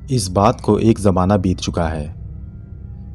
इस बात को एक ज़माना बीत चुका है।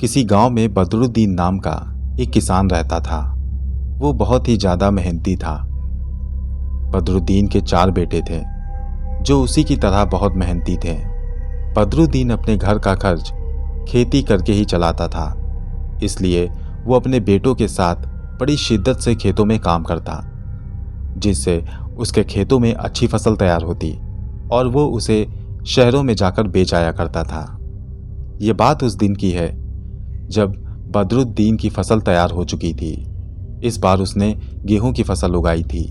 किसी गांव में बदरुद्दीन नाम का एक किसान रहता था। वो बहुत ही ज़्यादा मेहनती था। बदरुद्दीन के 4 बेटे थे जो उसी की तरह बहुत मेहनती थे। बदरुद्दीन अपने घर का खर्च खेती करके ही चलाता था, इसलिए वो अपने बेटों के साथ बड़ी शिद्दत से खेतों में काम करता, जिससे उसके खेतों में अच्छी फसल तैयार होती और वो उसे शहरों में जाकर बेच आया करता था। ये बात उस दिन की है जब बदरुद्दीन की फसल तैयार हो चुकी थी। इस बार उसने गेहूं की फसल उगाई थी।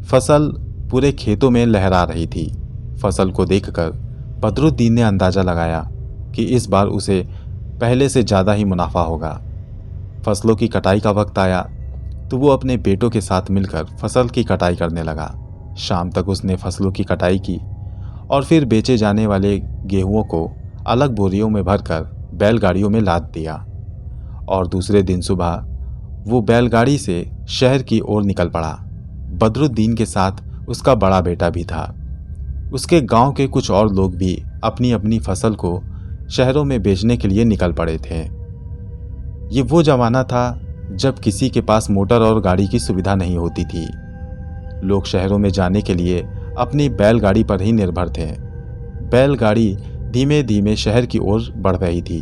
फसल पूरे खेतों में लहरा रही थी। फसल को देखकर बदरुद्दीन ने अंदाजा लगाया कि इस बार उसे पहले से ज़्यादा ही मुनाफा होगा। फसलों की कटाई का वक्त आया तो वो अपने बेटों के साथ मिलकर फसल की कटाई करने लगा। शाम तक उसने फसलों की कटाई की और फिर बेचे जाने वाले गेहूं को अलग बोरियों में भरकर बैलगाड़ियों में लाद दिया और दूसरे दिन सुबह वो बैलगाड़ी से शहर की ओर निकल पड़ा। बदरुद्दीन के साथ उसका बड़ा बेटा भी था। उसके गांव के कुछ और लोग भी अपनी अपनी फसल को शहरों में बेचने के लिए निकल पड़े थे। ये वो जमाना था जब किसी के पास मोटर और गाड़ी की सुविधा नहीं होती थी। लोग शहरों में जाने के लिए अपनी बैलगाड़ी पर ही निर्भर थे। बैलगाड़ी धीमे धीमे शहर की ओर बढ़ रही थी।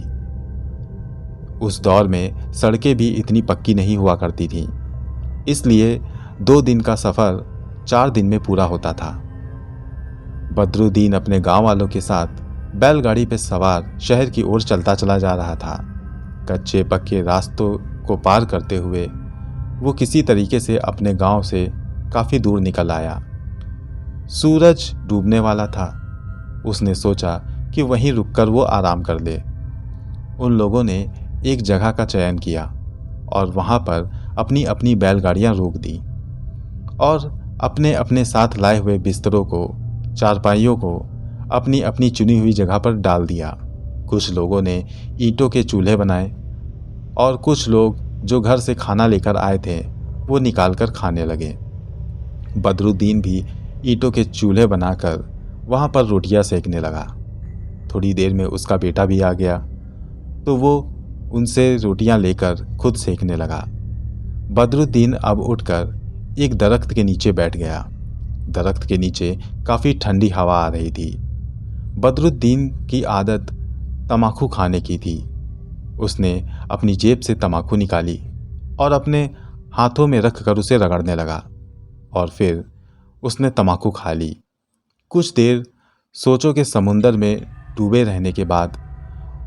उस दौर में सड़कें भी इतनी पक्की नहीं हुआ करती थीं, इसलिए 2 दिन का सफ़र 4 दिन में पूरा होता था। बदरुद्दीन अपने गांव वालों के साथ बैलगाड़ी पर सवार शहर की ओर चलता चला जा रहा था। कच्चे पक्के रास्तों को पार करते हुए वो किसी तरीके से अपने गांव से काफ़ी दूर निकल आया। सूरज डूबने वाला था। उसने सोचा कि वहीं रुककर वो आराम कर ले। उन लोगों ने एक जगह का चयन किया और वहां पर अपनी अपनी बैलगाड़ियां रोक दी और अपने अपने साथ लाए हुए बिस्तरों को, चारपाइयों को अपनी अपनी चुनी हुई जगह पर डाल दिया। कुछ लोगों ने ईंटों के चूल्हे बनाए और कुछ लोग जो घर से खाना लेकर आए थे वो निकाल कर खाने लगे। बदरुद्दीन भी ईंटों के चूल्हे बनाकर वहां पर रोटियां सेकने लगा। थोड़ी देर में उसका बेटा भी आ गया तो वो उनसे रोटियां लेकर खुद सेकने लगा। बदरुद्दीन अब उठकर एक दरख्त के नीचे बैठ गया। दरख्त के नीचे काफ़ी ठंडी हवा आ रही थी। बदरुद्दीन की आदत तम्बाकू खाने की थी। उसने अपनी जेब से तम्बाकू निकाली और अपने हाथों में रख कर उसे रगड़ने लगा और फिर उसने तम्बाकू खा ली। कुछ देर सोचों के समुंदर में डूबे रहने के बाद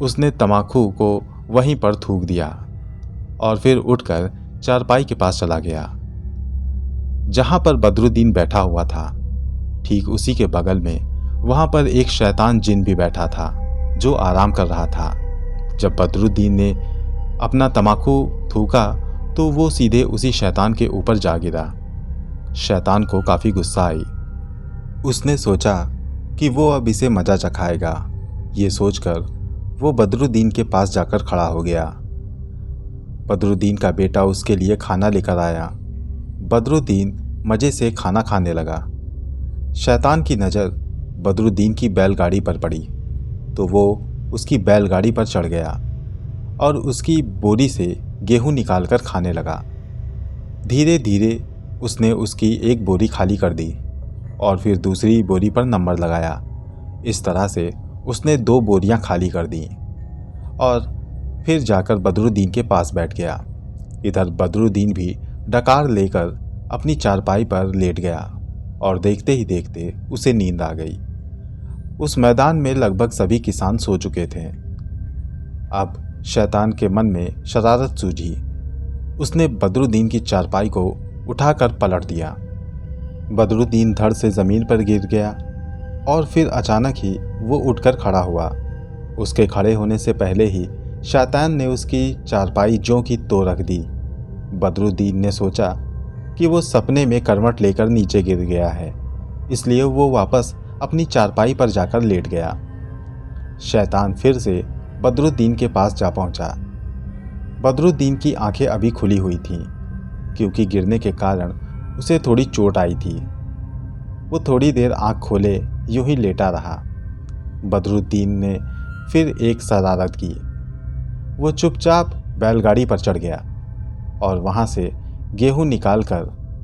उसने तम्बाकू को वहीं पर थूक दिया और फिर उठकर चारपाई के पास चला गया जहां पर बदरुद्दीन बैठा हुआ था। ठीक उसी के बगल में वहां पर एक शैतान जिन भी बैठा था जो आराम कर रहा था। जब बदरुद्दीन ने अपना तम्बाकू थूका तो वो सीधे उसी शैतान के ऊपर जा गिरा। शैतान को काफ़ी गुस्सा आई। उसने सोचा कि वो अब इसे मजा चखाएगा। ये सोचकर वो बदरुद्दीन के पास जाकर खड़ा हो गया। बदरुद्दीन का बेटा उसके लिए खाना लेकर आया। बदरुद्दीन मज़े से खाना खाने लगा। शैतान की नज़र बदरुद्दीन की बैलगाड़ी पर पड़ी तो वो उसकी बैलगाड़ी पर चढ़ गया और उसकी बोरी से गेहूं निकालकर खाने लगा। धीरे धीरे उसने उसकी एक बोरी खाली कर दी और फिर दूसरी बोरी पर नंबर लगाया। इस तरह से उसने 2 बोरियां खाली कर दी और फिर जाकर बदरुद्दीन के पास बैठ गया। इधर बदरुद्दीन भी डकार लेकर अपनी चारपाई पर लेट गया और देखते ही देखते उसे नींद आ गई। उस मैदान में लगभग सभी किसान सो चुके थे। अब शैतान के मन में शरारत सूझी। उसने बदरुद्दीन की चारपाई को उठाकर पलट दिया। बदरुद्दीन धड़ से ज़मीन पर गिर गया और फिर अचानक ही वो उठकर खड़ा हुआ। उसके खड़े होने से पहले ही शैतान ने उसकी चारपाई ज्यों की त्यों रख दी। बदरुद्दीन ने सोचा कि वो सपने में करवट लेकर नीचे गिर गया है, इसलिए वो वापस अपनी चारपाई पर जाकर लेट गया। शैतान फिर से बदरुद्दीन के पास जा पहुंचा। बदरुद्दीन की आंखें अभी खुली हुई थीं क्योंकि गिरने के कारण उसे थोड़ी चोट आई थी। वो थोड़ी देर आंख खोले यूं ही लेटा रहा। बदरुद्दीन ने फिर एक शरारत की। वो चुपचाप बैलगाड़ी पर चढ़ गया और वहाँ से गेहूं निकालकर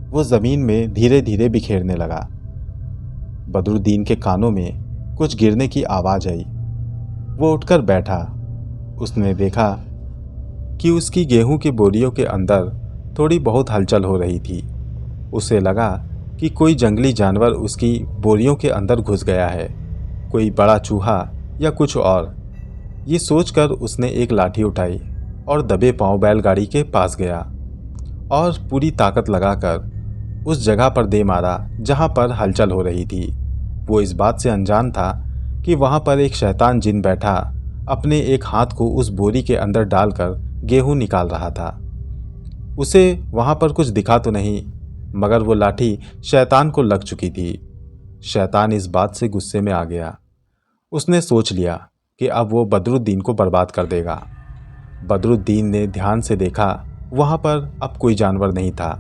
वो ज़मीन में धीरे धीरे बिखेरने लगा। बदरुद्दीन के कानों में कुछ गिरने की आवाज़ आई। वो उठकर बैठा। उसने देखा कि उसकी गेहूं की बोरियों के अंदर थोड़ी बहुत हलचल हो रही थी। उसे लगा कि कोई जंगली जानवर उसकी बोरियों के अंदर घुस गया है, कोई बड़ा चूहा या कुछ और। ये सोचकर उसने एक लाठी उठाई और दबे पांव बैलगाड़ी के पास गया और पूरी ताकत लगाकर उस जगह पर दे मारा जहां पर हलचल हो रही थी। वो इस बात से अनजान था कि वहां पर एक शैतान जिन बैठा अपने एक हाथ को उस बोरी के अंदर डालकर गेहूं निकाल रहा था। उसे वहां पर कुछ दिखा तो नहीं, मगर वो लाठी शैतान को लग चुकी थी। शैतान इस बात से गुस्से में आ गया। उसने सोच लिया कि अब वो बदरुद्दीन को बर्बाद कर देगा। बदरुद्दीन ने ध्यान से देखा, वहां पर अब कोई जानवर नहीं था।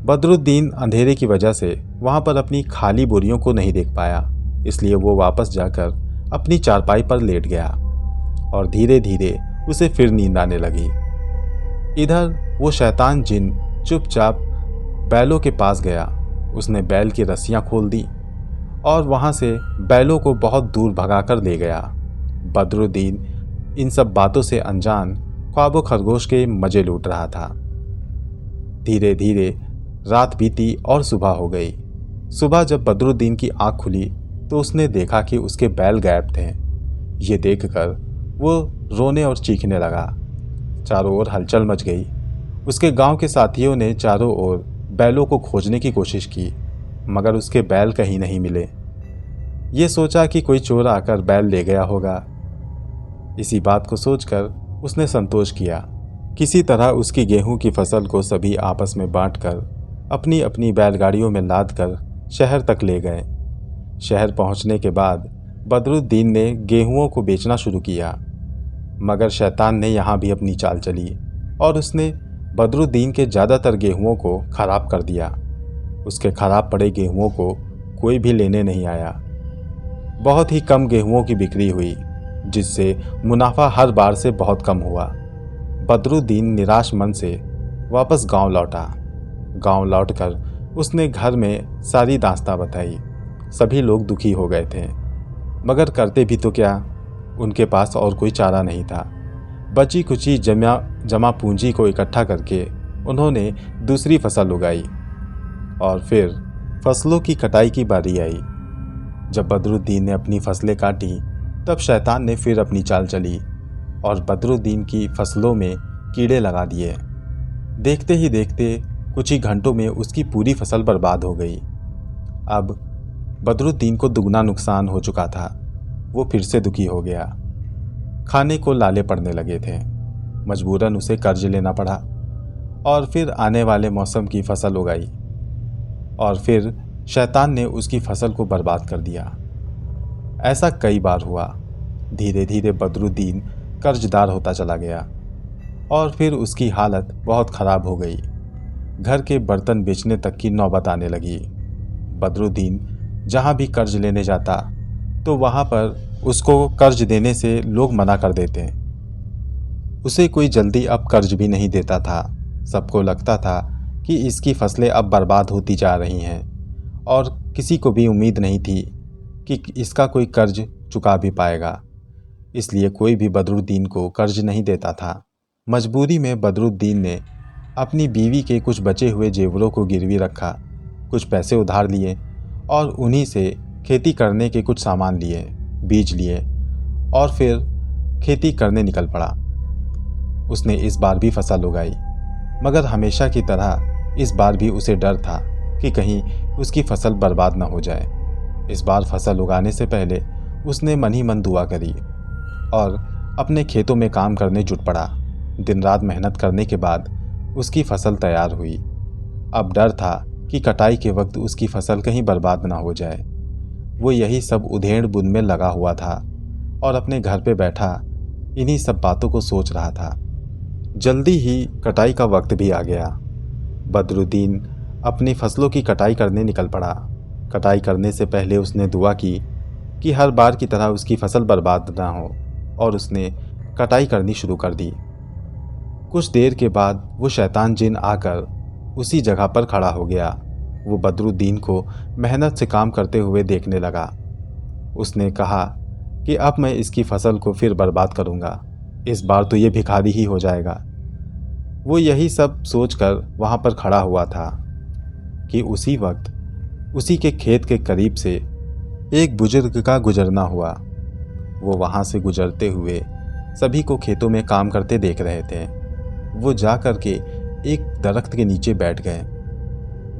बदरुद्दीन अंधेरे की वजह से वहां पर अपनी खाली बोरियों को नहीं देख पाया, इसलिए वो वापस जाकर अपनी चारपाई पर लेट गया और धीरे धीरे उसे फिर नींद आने लगी। इधर वो शैतान जिन चुपचाप बैलों के पास गया। उसने बैल की रस्सियां खोल दी और वहां से बैलों को बहुत दूर भगाकर ले गया। बदरुद्दीन इन सब बातों से अनजान ख्वाबों खरगोश के मजे लूट रहा था। धीरे धीरे रात बीती और सुबह हो गई। सुबह जब बदरुद्दीन की आंख खुली तो उसने देखा कि उसके बैल गायब थे। ये देखकर वो रोने और चीखने लगा। चारों ओर हलचल मच गई। उसके गांव के साथियों ने चारों ओर बैलों को खोजने की कोशिश की, मगर उसके बैल कहीं नहीं मिले। ये सोचा कि कोई चोर आकर बैल ले गया होगा। इसी बात को सोचकर उसने संतोष किया। किसी तरह उसकी गेहूं की फसल को सभी आपस में बांटकर अपनी अपनी बैलगाड़ियों में लादकर शहर तक ले गए। शहर पहुंचने के बाद बदरुद्दीन ने गेहूंों को बेचना शुरू किया, मगर शैतान ने यहाँ भी अपनी चाल चली और उसने बदरुद्दीन के ज़्यादातर गेहूंों को खराब कर दिया। उसके खराब पड़े गेहूंों को कोई भी लेने नहीं आया। बहुत ही कम गेहूंों की बिक्री हुई, जिससे मुनाफा हर बार से बहुत कम हुआ। बदरुद्दीन निराश मन से वापस गांव लौटा। गांव लौटकर उसने घर में सारी दास्तां बताई। सभी लोग दुखी हो गए थे, मगर करते भी तो क्या, उनके पास और कोई चारा नहीं था। बची कुची जमा पूंजी को इकट्ठा करके उन्होंने दूसरी फसल उगाई और फिर फसलों की कटाई की बारी आई। जब बदरुद्दीन ने अपनी फसलें काटी तब शैतान ने फिर अपनी चाल चली और बदरुद्दीन की फसलों में कीड़े लगा दिए। देखते ही देखते कुछ ही घंटों में उसकी पूरी फसल बर्बाद हो गई। अब बदरुद्दीन को दुगना नुकसान हो चुका था। वो फिर से दुखी हो गया। खाने को लाले पड़ने लगे थे। मजबूरन उसे कर्ज लेना पड़ा और फिर आने वाले मौसम की फसल उगाई और फिर शैतान ने उसकी फसल को बर्बाद कर दिया। ऐसा कई बार हुआ। धीरे धीरे बदरुद्दीन कर्जदार होता चला गया और फिर उसकी हालत बहुत ख़राब हो गई। घर के बर्तन बेचने तक की नौबत आने लगी। बदरुद्दीन जहाँ भी कर्ज लेने जाता तो वहाँ पर उसको कर्ज देने से लोग मना कर देते। उसे कोई जल्दी अब कर्ज भी नहीं देता था। सबको लगता था कि इसकी फसलें अब बर्बाद होती जा रही हैं और किसी को भी उम्मीद नहीं थी कि इसका कोई कर्ज चुका भी पाएगा। इसलिए कोई भी बदरुद्दीन को कर्ज नहीं देता था। मजबूरी में बदरुद्दीन ने अपनी बीवी के कुछ बचे हुए जेवरों को गिरवी रखा, कुछ पैसे उधार लिए और उन्हीं से खेती करने के कुछ सामान लिए, बीज लिए और फिर खेती करने निकल पड़ा। उसने इस बार भी फसल उगाई, मगर हमेशा की तरह इस बार भी उसे डर था कि कहीं उसकी फसल बर्बाद न हो जाए। इस बार फसल उगाने से पहले उसने मन ही मन दुआ करी और अपने खेतों में काम करने जुट पड़ा। दिन रात मेहनत करने के बाद उसकी फसल तैयार हुई। अब डर था कि कटाई के वक्त उसकी फसल कहीं बर्बाद ना हो जाए। वो यही सब उधेड़ बुन में लगा हुआ था और अपने घर पे बैठा इन्हीं सब बातों को सोच रहा था। जल्दी ही कटाई का वक्त भी आ गया। बदरुद्दीन अपनी फसलों की कटाई करने निकल पड़ा। कटाई करने से पहले उसने दुआ की कि हर बार की तरह उसकी फसल बर्बाद ना हो, और उसने कटाई करनी शुरू कर दी। कुछ देर के बाद वो शैतान जिन आकर उसी जगह पर खड़ा हो गया। वो बदरुद्दीन को मेहनत से काम करते हुए देखने लगा। उसने कहा कि अब मैं इसकी फसल को फिर बर्बाद करूंगा, इस बार तो ये भिखारी ही हो जाएगा। वो यही सब सोचकर वहां पर खड़ा हुआ था कि उसी वक्त उसी के खेत के करीब से एक बुजुर्ग का गुजरना हुआ। वो वहां से गुजरते हुए सभी को खेतों में काम करते देख रहे थे। वो जा कर के एक दरख्त के नीचे बैठ गए।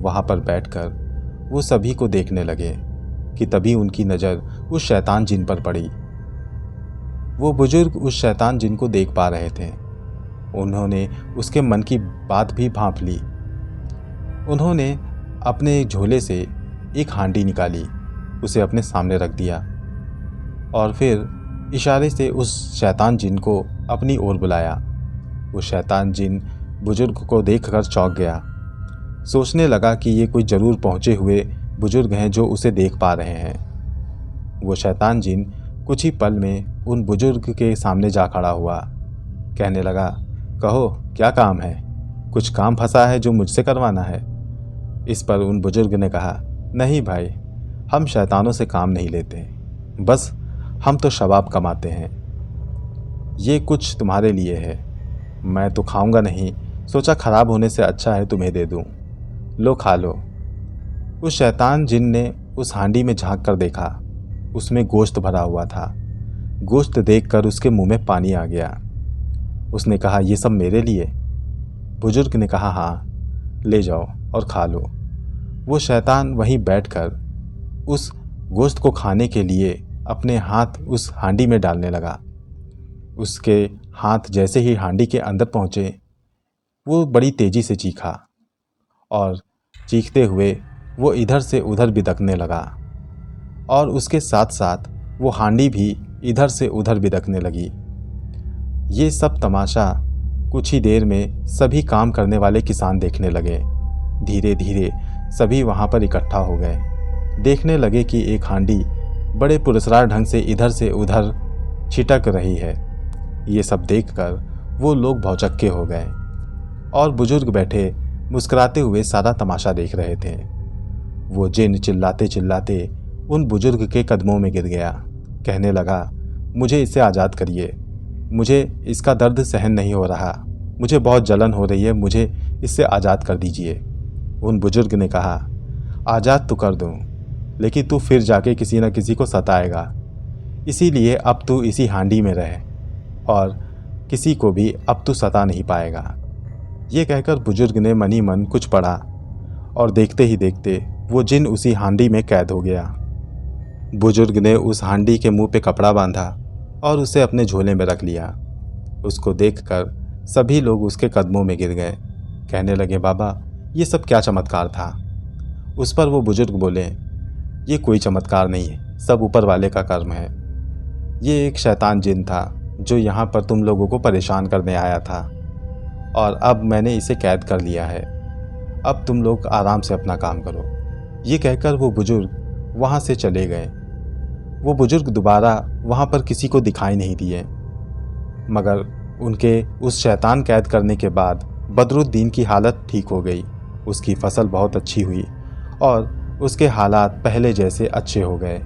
वहां पर बैठकर वो सभी को देखने लगे कि तभी उनकी नज़र उस शैतान जिन पर पड़ी। वो बुजुर्ग उस शैतान जिन को देख पा रहे थे। उन्होंने उसके मन की बात भी भांप ली। उन्होंने अपने झोले से एक हांडी निकाली, उसे अपने सामने रख दिया और फिर इशारे से उस शैतान जिन को अपनी ओर बुलाया। वो शैतान जिन बुजुर्ग को देखकर चौंक गया। सोचने लगा कि ये कोई ज़रूर पहुँचे हुए बुजुर्ग हैं जो उसे देख पा रहे हैं। वो शैतान जिन कुछ ही पल में उन बुजुर्ग के सामने जा खड़ा हुआ। कहने लगा, कहो क्या काम है? कुछ काम फंसा है जो मुझसे करवाना है? इस पर उन बुजुर्ग ने कहा, नहीं भाई, हम शैतानों से काम नहीं लेते, बस हम तो शवाब कमाते हैं। ये कुछ तुम्हारे लिए है, मैं तो खाऊंगा नहीं, सोचा खराब होने से अच्छा है तुम्हें दे दूं, लो खा लो। उस शैतान जिन ने उस हांडी में झांक कर देखा, उसमें गोश्त भरा हुआ था। गोश्त देखकर उसके मुंह में पानी आ गया। उसने कहा, ये सब मेरे लिए? बुजुर्ग ने कहा, हाँ, ले जाओ और खा लो। वो शैतान वहीं बैठकर उस गोश्त को खाने के लिए अपने हाथ उस हांडी में डालने लगा। उसके हाथ जैसे ही हांडी के अंदर पहुँचे, वो बड़ी तेज़ी से चीखा और चीखते हुए वो इधर से उधर बिदकने लगा और उसके साथ साथ वो हांडी भी इधर से उधर बिदकने लगी। ये सब तमाशा कुछ ही देर में सभी काम करने वाले किसान देखने लगे। धीरे धीरे सभी वहाँ पर इकट्ठा हो गए। देखने लगे कि एक हांडी बड़े पुरस्कार ढंग से इधर से उधर छिटक रही है। ये सब देखकर वो लोग भौचक्के हो गए और बुजुर्ग बैठे मुस्कुराते हुए सारा तमाशा देख रहे थे। वो जिन चिल्लाते चिल्लाते उन बुजुर्ग के कदमों में गिर गया। कहने लगा, मुझे इससे आज़ाद करिए, मुझे इसका दर्द सहन नहीं हो रहा, मुझे बहुत जलन हो रही है, मुझे इससे आज़ाद कर दीजिए। उन बुजुर्ग ने कहा, आज़ाद तो कर दूं, लेकिन तू फिर जाके किसी न किसी को सताएगा, इसीलिए अब तू इसी हांडी में रहे और किसी को भी अब तू सता नहीं पाएगा। ये कहकर बुजुर्ग ने मन ही मन कुछ पढ़ा और देखते ही देखते वो जिन उसी हांडी में कैद हो गया। बुजुर्ग ने उस हांडी के मुंह पे कपड़ा बांधा और उसे अपने झोले में रख लिया। उसको देखकर सभी लोग उसके कदमों में गिर गए। कहने लगे, बाबा, ये सब क्या चमत्कार था? उस पर वो बुजुर्ग बोले, ये कोई चमत्कार नहीं है, सब ऊपर वाले का कर्म है। ये एक शैतान जिन था जो यहाँ पर तुम लोगों को परेशान करने आया था और अब मैंने इसे कैद कर लिया है। अब तुम लोग आराम से अपना काम करो। ये कहकर वो बुजुर्ग वहाँ से चले गए। वो बुजुर्ग दोबारा वहाँ पर किसी को दिखाई नहीं दिए, मगर उनके उस शैतान कैद करने के बाद बदरुद्दीन की हालत ठीक हो गई। उसकी फसल बहुत अच्छी हुई और उसके हालात पहले जैसे अच्छे हो गए।